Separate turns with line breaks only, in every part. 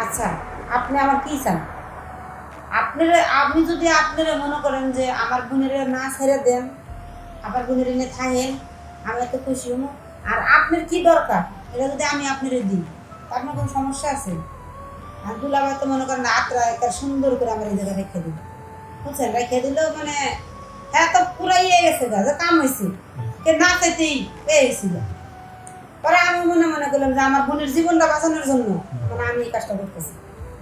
আচ্ছা, আপনি আমার কি চান? আপনি যদি আপনারা মনে করেন যে আমার বোনের না ছেড়ে দেন, আমার বোনের এনে থাকেন, আমি এত খুশি হবো। আর আপনার কি দরকার এটা যদি আমি আপনার দিই, তা আপনার কোনো সমস্যা আছে? আর দুলাভাই তো মনে করেন আত্রা একটা সুন্দর করে আমার এই জায়গায় রেখে দিল, বুঝছেন? রেখে দিলেও মানে হ্যাঁ তো পুরাই গেছে গা, যে কাম হয়েছে, কে না চাইতেই পেয়ে গেছিল। পরে আমি মনে মনে করলাম যে আমার বোনের জীবনটা বাঁচানোর জন্য মানে আমি এই কাজটা করতেছি,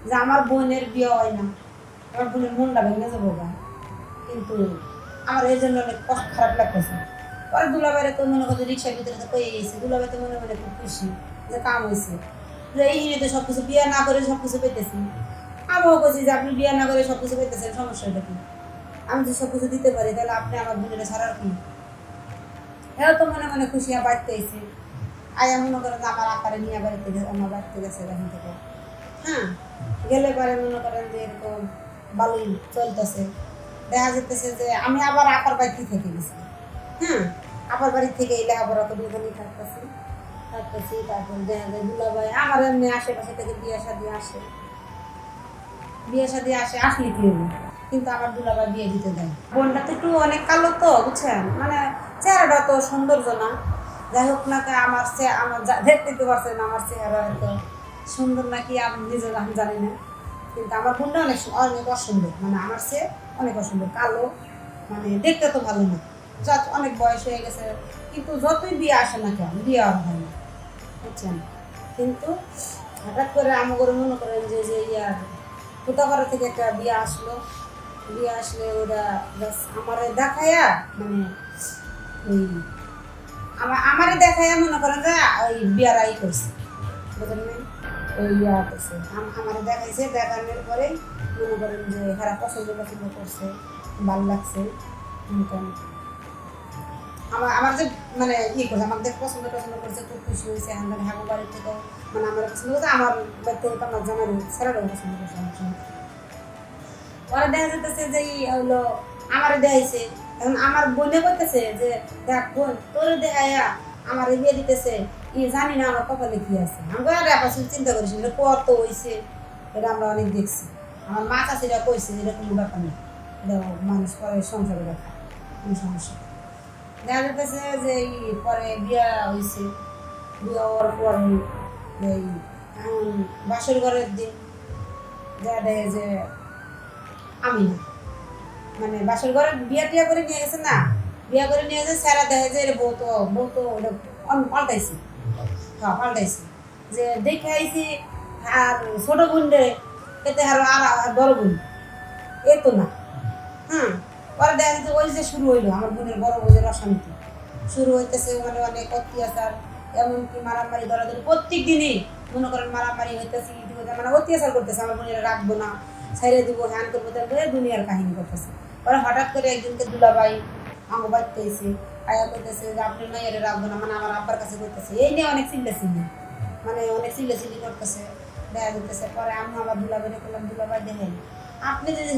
যে আমার বোনের বিয়ে হয় না, আমার বোনের মনটা ভেঙে যাবো গা, কিন্তু আমার এই জন্য অনেক কষ্ট খারাপ লাগতেছে। পরে দুলাভাইরে তো মনে করছে রিক্সার ভিতরে তো পেয়ে গেছে, দুলাভাই তো মনে মনে খুব খুশি যে কাম হয়েছে, যে এই তো সব কিছু বিয়ে না করে সব কিছু পেতেছি। আমিও বলছি যে আপনি বিয়ে না করে সব কিছু পেতেছেন, সমস্যাটা কি? আমি যদি সব কিছু দিতে পারি তাহলে আপনি আমার বোনের ছাড়ার কি? হ্যাঁ তো মনে মনে খুশি বাড়তে এসে আয়া মনে করেন যে আমার আকারে নিয়ে বাড়িতে গেছে, আমার বাড়িতে গেছে এখান থেকে। হ্যাঁ, গেলে পরে মনে করেন যে এরকম ভালোই চলতেছে। দেখা যেতেছে যে আমি আবার আপার বাড়িতে থেকে গেছি। হ্যাঁ, আপার বাড়ি থেকে এই লেখাপড়া তো দুজনেই থাকতেছি। তারপর দেখা যায় দুলাভাই আমার এমনি আশেপাশে থেকে বিয়ে শাদি আসে, আসলে কি হলো, কিন্তু আমার দুলাভাই বিয়ে দিতে দেয়। বোনটা তো একটু অনেক কালো তো, বুঝছেন, মানে চেহারাটা তো সৌন্দর্য না। যাই হোক না, আমার দেখতে তো পারছেন আমার চেহারা এত সুন্দর নাকি আমি নিজে আমি জানি না, কিন্তু আমার বোনটা অনেক অনেক অসুন্দর, মানে আমার চেয়ে অনেক অসুন্দর, কালো, মানে দেখতে তো ভালো না। যত অনেক বয়স হয়ে গেছে, কিন্তু যতই বিয়ে আসে না কেন বিয়ে আর হয় না, বুঝছেন। কিন্তু হঠাৎ করে আমাকে মনে করেন যে যে ইয়ার কোথাপাড়া থেকে একটা বিয়ে আসলো, বিয়ে আসলে ওরা আমারে দেখায়া মানে ওই আমারে দেখায়া মনে করেন যে ওই বিয়ারাই করছে, বুঝলেন না? ওই ইয়া করছে, আমারে দেখাইছে, দেখানোর পরে মনে করেন যে হারা পছন্দ করছে, ভালো লাগছে। আমার আমার যে মানে করছে, আমার দেখ পছন্দ করছে, খুব খুশি হয়েছে। আমাদের হাগু বাড়ির থেকেও মানে আমার পছন্দ করছে, আমার বাড়ি থেকে তো আমার জামাই ছেলেরাও পছন্দ করছে আমার সঙ্গে। ওরা দেখা যেতেছে যে হলো আমার দেখাইছে, এখন আমার বোনে বলতেছে যে দেখ বোন তোর দেখাইয়া আমার বিয়ে দিতেছে, জানি না আমার কপালে কি আছে। আমরা আর চিন্তা করিস এটা কত হয়েছে, এটা আমরা অনেক দেখছি। আমার মা চাষিরা কইছে এটা কোনো ব্যাপার নেই, এটা মানুষ পরে সংসারে দেখা কোনো সমস্যা। দেখা যেতেছে যে পরে বিয়া হয়েছে, বিয়ে হওয়ার পরে এই বাসর ঘরের দিন দেখা দেয় যে আমি না, মানে বাসর ঘরে বিয়া টিয়া করে নিয়ে গেছে না, বিয়া করে নিয়ে গেছে স্যারা দেখে যে বউ তো পাল্টাইছে। হ্যাঁ পাল্টাইছে, যে দেখে আইছি আর ছোট বোন রে এতে আর বড় বোন এ তো না। হ্যাঁ, পরে দেখা যাচ্ছে ওই যে শুরু হইলো আমার বোনের বড় বোনের অশান্তি শুরু হইতেছে, মানে অনেক অত্যাচার, এমনকি মারামারি ধরাধরি প্রত্যেক দিনই মনে করেন মারামারি হইতেছে, মানে অত্যাচার করতেছে, আমার বোনেরা রাখবো না, ছেড়ে দিব, হ্যান করবো, তারপরে দুনিয়ার কাহিনী করতেছে। পরে হঠাৎ করে একদিনকে দুলাভাই আঙ্গ বাড়তে এসে আয়া করতেছে যে আপনি মেয়েরে রাখবো না, মানে আমার আব্বার কাছে করতেছে, এই নিয়ে অনেক চিল্লাচিল্লি, মানে অনেক চিল্লাচিল্লি করতেছে, দেখা যেতেছে। পরে আমি আমার দুলাভাইরে করলাম, দুলাভাই দেখেন আপনি যদি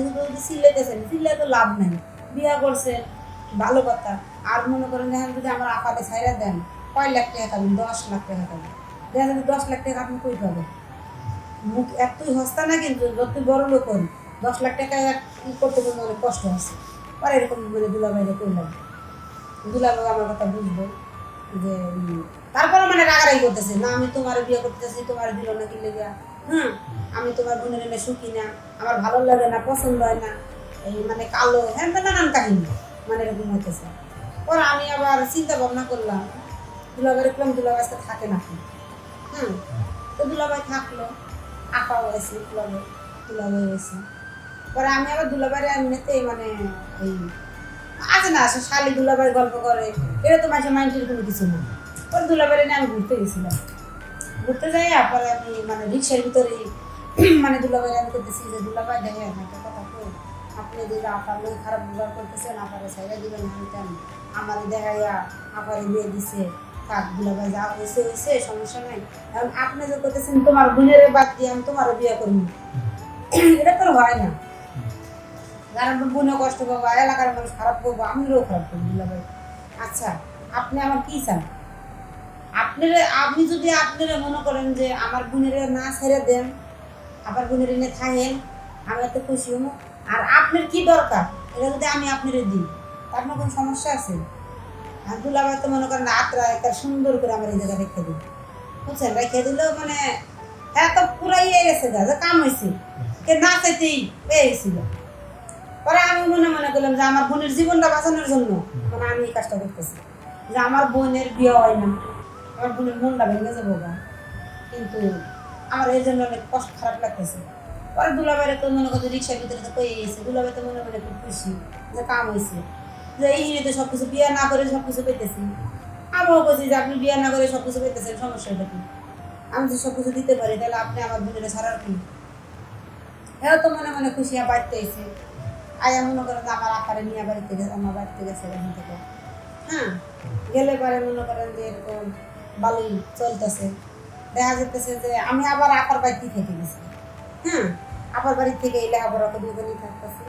চিল্লাইতেছেন, চিল্লাই তো লাভ নেই, বিয়া করছেন ভালো কথা, আর মনে করেন দেখেন যদি আমার আপাতে ছাইরা দেন কয় লাখ টাকা খাবেন, 10 লাখ টাকা খাবেন, দেখা যাবে 10 লাখ টাকা আপনি কই পাবেন? মুখ এতই হস্তা না, কিন্তু যতই বড় লোক হন 10 লাখ টাকা করতে কিন্তু অনেক কষ্ট আছে। পরে এরকম মানে দুলাভাইরে করলাম, দুলাভাই আমার কথা বুঝবো যে তারপরে মানে রাগারাগি করতেছে না, আমি তোমার বিয়ে করতেছি, তোমার দিল না কি লেগে, আমি তোমার বোনের এনে সুখী না, আমার ভালো লাগে না, পছন্দ হয় না, এই মানে কালো, হ্যাঁ নানান কাহিনী মানে এরকম হইতেছে। পরে আমি আবার চিন্তা ভাবনা করলাম, দুলাভাই দেখলাম দুলাভাই আজকে থাকে নাকি। তো দুলাভাই থাকলো, আঁকাও হয়েছে, দুলাভাই হয়েছে। পরে আমি আবার দুলাভাইরে এমনিতেই মানে এই আছে না আসে শালি দুলাভাই গল্প করে, এটা তো মাইন্ডের কোনো কিছু না। পরে দুলাভাইরে নিয়ে আমি ঘুরতে গেছিলাম, ঘুরতে যাই, পরে আমি মানে রিক্সার ভিতরেই মানে দুলাভাই আমি করতেছি যে দুলাভাই দেখেন একটা কথা কই, আপনি যদি আপার লোক খারাপ ব্যবহার করতেছেন, আপারে ছাইড়া দিবেন, হানতেন আমারই দেখাইয়া আপারে বিয়ে দিছে, থাক দুলাভাই যা হয়েছে সমস্যা নাই। এখন আপনি যে করতেছেন তোমার বোনের বাদ দিয়ে আমি তোমারও বিয়ে করবো, এটা তো হয় না, কারণ বোনও কষ্ট পাবো, এলাকার মানুষ খারাপ করবো, আমিও খারাপ করবো দুলাভাই। আচ্ছা, আপনি আমার কি চান? আপনি যদি আপনারা মনে করেন যে আমার বোনের না ছেড়ে দেন, আবার বোনের এনে থাকেন, আমি এত খুশি হবো। আর আপনার কি দরকার এটা যদি আমি আপনার দিই, আপনার কোনো সমস্যা আছে? আর দুলাভাই তো মনে করেন আত্রা একটা সুন্দর করে আমার এই জায়গায় রেখে দিই, বুঝছেন? রেখে দিলেও মানে হ্যাঁ তো পুরাই গেছে গা, যে কাম হয়েছে, কে না চাইতেই পেয়ে গেছিল। পরে আমি মনে মনে করলাম যে আমার বোনের জীবনটা বাঁচানোর জন্য মানে আমি এই কাজটা করতেছি, যে আমার বোনের বিয়ে হয় না, আমার বোনের মনটা ভেঙে যাবো গা, কিন্তু আমার এর জন্য অনেক কষ্ট খারাপ লাগতেছে। পরে দুলাভাইয়ের তো মনে করছে রিক্সার ভিতরে তো পেয়ে গেছে, দুলাভাই তো মনে মনে খুব খুশি যে কাম হয়েছে, যে এই তো সব কিছু বিয়ে না করে সব কিছু পেতেছি। আমিও বলছি যে আপনি বিয়ে না করে সব কিছু পেতেছেন, সমস্যাটা কি? আমি যে সব কিছু দিতে পারি, তাহলে আপনি আমার বোনের ছাড়ার কি? হ্যাঁ তো মনে মনে খুশি বাড়িতে এসে আয়া মনে করেন যে আমার আকারে নিয়ে বাড়িতে গেছে, আমার বাড়িতে গেছে এখান থেকে। হ্যাঁ, গেলে পরে মনে করেন যে এরকম ভালোই চলতেছে। দেখা যেতেছে যে আমি আবার আপার বাড়িতে থেকে গেছি। হ্যাঁ, আপার বাড়ি থেকে এই লেখাপড়া করে দুজনই থাকতেছি।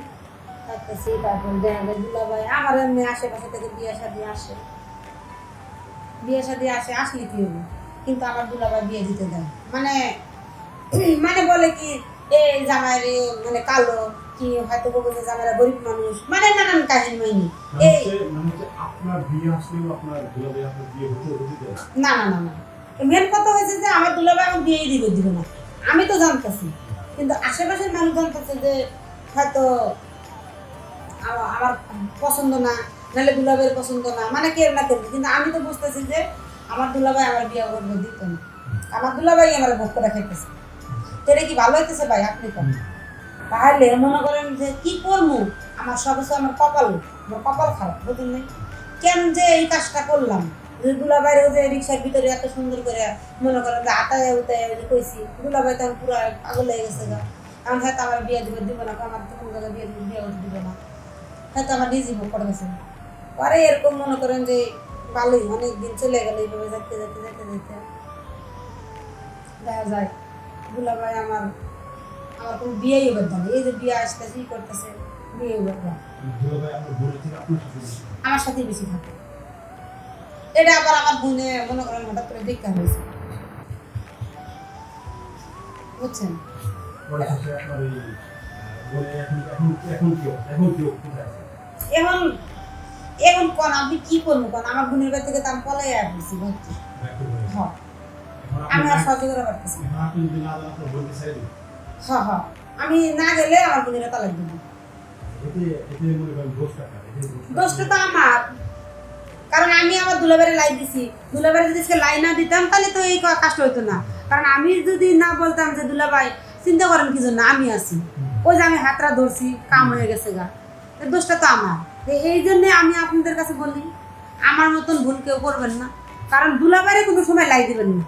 তারপর দেখা যায় দুলাভাই আমার এমনি আশেপাশে থেকে বিয়ে শাদী আসে, আসলে কি হবো, কিন্তু আমার দুলাভাই বিয়ে দিতে দেয় মানে মানে বলে কি এই জামাইয়ের মানে কালো, কি হয়তো বলবো যে জামাইরা গরিব মানুষ, মানে নানান কাহিনী মাইনি। এই
আপনার বিয়ে আসলেও আপনার দুলাভাই আপনার বিয়ে হতে দেয়
না না না না, মেন কথা হয়েছে যে আমার দুলাভাই আমার বিয়েই দিবে না, আমি তো জানতেছি, কিন্তু আশেপাশের মানুষ জানতেছে যে হয়তো আমার পছন্দ না, নাহলে দুলাভাইয়ের পছন্দ না, মানে কেউ না কেউ, কিন্তু আমি তো বুঝতেছি যে আমার দুলাভাই আমার বিয়ে করবে দিত না, আমার দুলাভাই আমার ভোগ করে খাইতেছে। তো এটা কি ভালো হইতেছে ভাই? আপনি কম তাহলে মনে করেন যে কি করবো, আমার সবকিছু আমার কপাল খারাপ, বুঝলেন নাই? কেন যে এই কাজটা করলাম, যে দুলাভাইয়ের যে রিক্সার ভিতরে এত সুন্দর করে মনে করেন যে আতায় উতায় কইছি, দুলাভাই তখন পুরো পাগল হয়ে গেছে গা, এখন হয়তো আমার বিয়ে দিব না, আমার তো কোনো জায়গায় বিয়ে দিব না, হয়তো আমার নিজে ভোগ করে গেছে। পরে এরকম মনে করেন যে ভালোই অনেক দিন চলে গেল, এইভাবে যেতে দেখা যায় দুলাভাই আমার কোনো বিয়েই করতে না, এই যে বিয়ে আসতেছে ই করতেছে, বিয়ে করতে
দুলাভাই আপনার বোনের থেকে আপনার সাথে বেশি
আমার সাথেই বেশি থাকে। এটা আবার আমার বোনে মনে করেন হঠাৎ করে দেখা হয়েছে, বুঝছেন?
পরে শেষে আপনার এই বোনে এখন কি কোথায় আছে?
এখন কোন আপনি কি করবো কোন, আমার বোনের বাড়ি থেকে তো আমি পলাই আসছি, বুঝছি। হ্যাঁ, আমি আর সহ্য করে পারতেছি না।
আপনি যদি না জানেন আপনার বোনকে ছেড়ে দিন,
হ্যাঁ, আমি না গেলে আমার বোনের তালাক দিব।
এতে মনে করেন
দোষটা তো আমার, কারণ আমি আমার দুলাভাইয়ের লাই দিছি, দুলাভাইয়ের যদি লাই না দিতাম তাহলে তো এই কাজটা হইতো না। কারণ আমি যদি না বলতাম যে দুলাভাই চিন্তা করেন কি জন্য আমি আছি, ওই যে আমি হাতটা ধরছি কাম হয়ে গেছে গা, এর দোষটা তো আমার। এই জন্যে আমি আপনাদের কাছে বলি আমার মতন ভুল কেউ করবেন না, কারণ দুলাভাইয়ের কোনো সময় লাই দিবেন না।